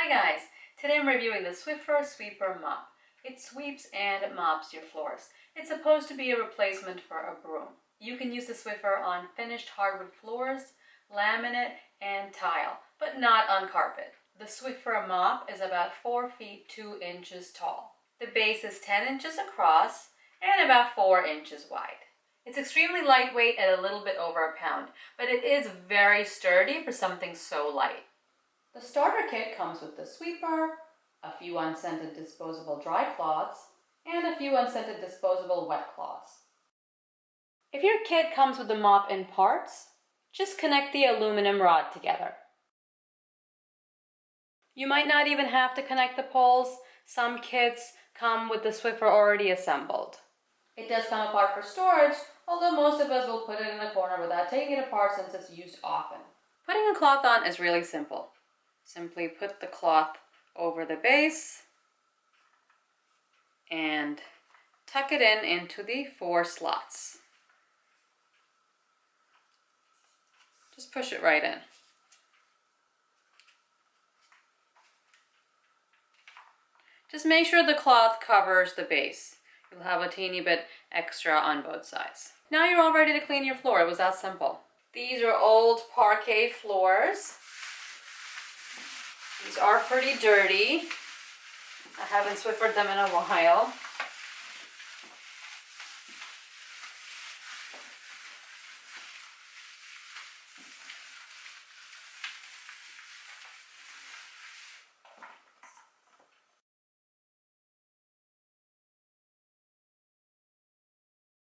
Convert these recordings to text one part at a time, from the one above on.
guys, today I'm reviewing the Swiffer Sweeper Mop. It sweeps and mops your floors. It's supposed to be a replacement for a broom. You can use the Swiffer on finished hardwood floors, laminate, and tile, but not on carpet. The Swiffer Mop is about 4 feet 2 inches tall. The base is 10 inches across and about 4 inches wide. It's extremely lightweight at a little bit over a pound, but it is very sturdy for something so light. The starter kit comes with the sweeper, a few unscented disposable dry cloths, and a few unscented disposable wet cloths. If your kit comes with the mop in parts, just connect the aluminum rod together. You might not even have to connect the poles. Some kits come with the Swiffer already assembled. It does come apart for storage, although most of us will put it in a corner without taking it apart since it's used often. Putting a cloth on is really simple. Simply put the cloth over the base and tuck it into the 4 slots. Just push it right in. Just make sure the cloth covers the base. You'll have a teeny bit extra on both sides. Now you're all ready to clean your floor. It was that simple. These are old parquet floors. These are pretty dirty. I haven't Swiffered them in a while.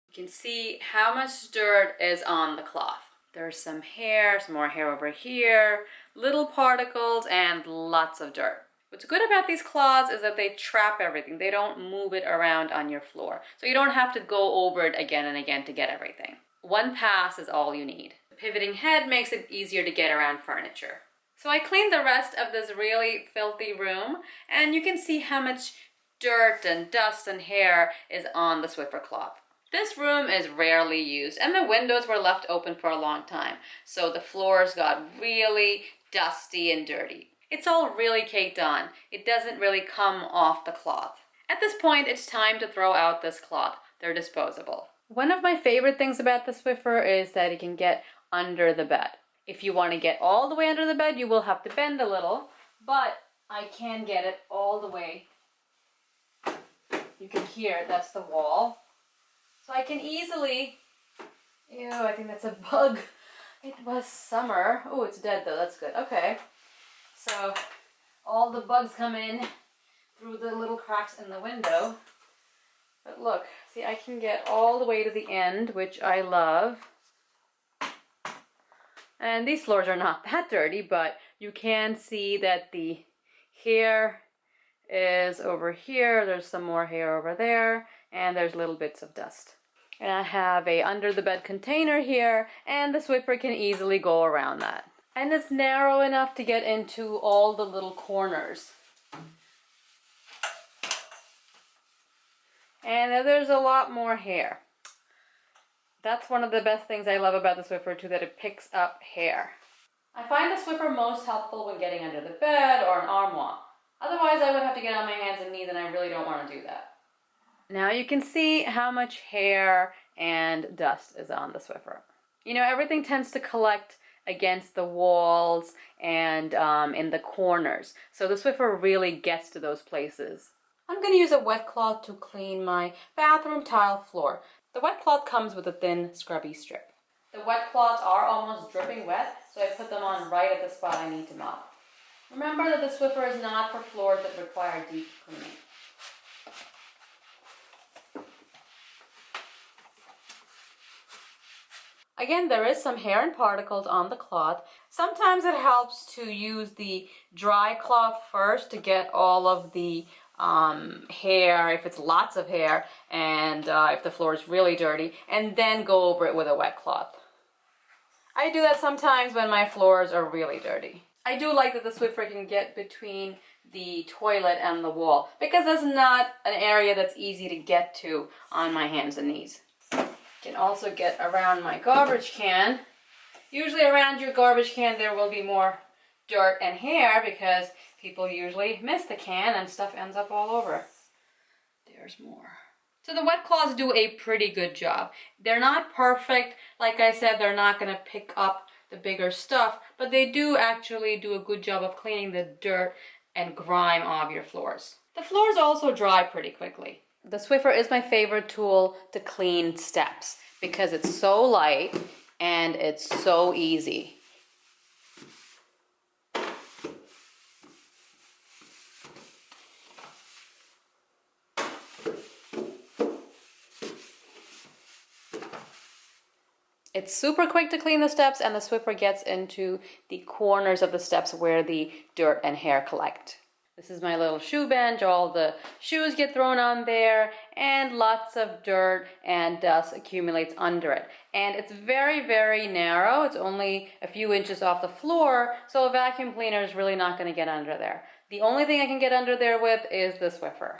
You can see how much dirt is on the cloth. There's some hair, some more hair over here, little particles, and lots of dirt. What's good about these cloths is that they trap everything. They don't move it around on your floor. So you don't have to go over it again and again to get everything. One pass is all you need. The pivoting head makes it easier to get around furniture. So I cleaned the rest of this really filthy room, and you can see how much dirt and dust and hair is on the Swiffer cloth. This room is rarely used, and the windows were left open for a long time, so the floors got really dusty and dirty. It's all really caked on. It doesn't really come off the cloth. At this point, it's time to throw out this cloth. They're disposable. One of my favorite things about the Swiffer is that it can get under the bed. If you want to get all the way under the bed, you will have to bend a little, but I can get it all the way. You can hear that's the wall. So I can easily, ew, I think that's a bug. It was summer. Oh, it's dead though, that's good. Okay, so all the bugs come in through the little cracks in the window. But look, see, I can get all the way to the end, which I love. And these floors are not that dirty, but you can see that the hair is over here. There's some more hair over there, and there's little bits of dust. And I have a under the bed container here, and the Swiffer can easily go around that. And it's narrow enough to get into all the little corners. And there's a lot more hair. That's one of the best things I love about the Swiffer too, that it picks up hair. I find the Swiffer most helpful when getting under the bed or an armoire. Otherwise, I would have to get on my hands and knees, and I really don't want to do that. Now you can see how much hair and dust is on the Swiffer. You know, everything tends to collect against the walls and in the corners. So the Swiffer really gets to those places. I'm going to use a wet cloth to clean my bathroom tile floor. The wet cloth comes with a thin scrubby strip. The wet cloths are almost dripping wet, so I put them on right at the spot I need to mop. Remember that the Swiffer is not for floors that require deep cleaning. Again, there is some hair and particles on the cloth. Sometimes it helps to use the dry cloth first to get all of the hair, if it's lots of hair, and if the floor is really dirty, and then go over it with a wet cloth. I do that sometimes when my floors are really dirty. I do like that the Swiffer can get between the toilet and the wall, because that's not an area that's easy to get to on my hands and knees. Can also get around my garbage can. Usually around your garbage can there will be more dirt and hair because people usually miss the can and stuff ends up all over. There's more. So the wet cloths do a pretty good job. They're not perfect. Like I said, they're not going to pick up the bigger stuff, but they do actually do a good job of cleaning the dirt and grime off your floors. The floors also dry pretty quickly. The Swiffer is my favorite tool to clean steps because it's so light and it's so easy. It's super quick to clean the steps, and the Swiffer gets into the corners of the steps where the dirt and hair collect. This is my little shoe bench. All the shoes get thrown on there, and lots of dirt and dust accumulates under it. And it's very, very narrow. It's only a few inches off the floor, so a vacuum cleaner is really not going to get under there. The only thing I can get under there with is the Swiffer.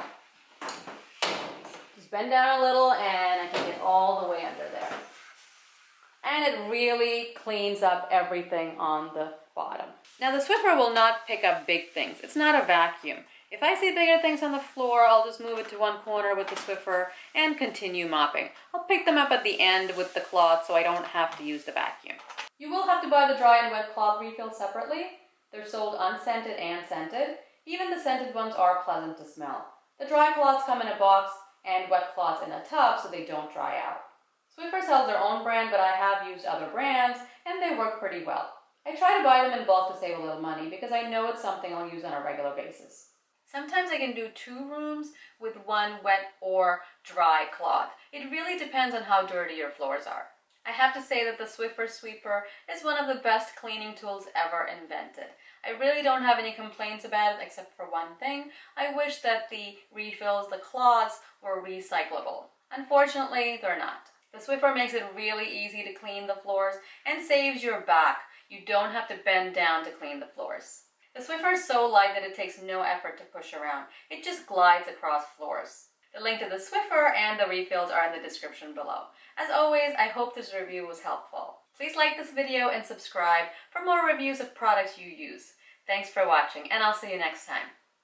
Just bend down a little, and I can get all the way under there. And it really cleans up everything on the bottom. Now the Swiffer will not pick up big things. It's not a vacuum. If I see bigger things on the floor, I'll just move it to one corner with the Swiffer and continue mopping. I'll pick them up at the end with the cloth so I don't have to use the vacuum. You will have to buy the dry and wet cloth refills separately. They're sold unscented and scented. Even the scented ones are pleasant to smell. The dry cloths come in a box and wet cloths in a tub so they don't dry out. Swiffer sells their own brand, but I have used other brands, and they work pretty well. I try to buy them in bulk to save a little money because I know it's something I'll use on a regular basis. Sometimes I can do 2 rooms with one wet or dry cloth. It really depends on how dirty your floors are. I have to say that the Swiffer Sweeper is one of the best cleaning tools ever invented. I really don't have any complaints about it except for one thing. I wish that the refills, the cloths, were recyclable. Unfortunately, they're not. The Swiffer makes it really easy to clean the floors and saves your back. You don't have to bend down to clean the floors. The Swiffer is so light that it takes no effort to push around. It just glides across floors. The link to the Swiffer and the refills are in the description below. As always, I hope this review was helpful. Please like this video and subscribe for more reviews of products you use. Thanks for watching, and I'll see you next time.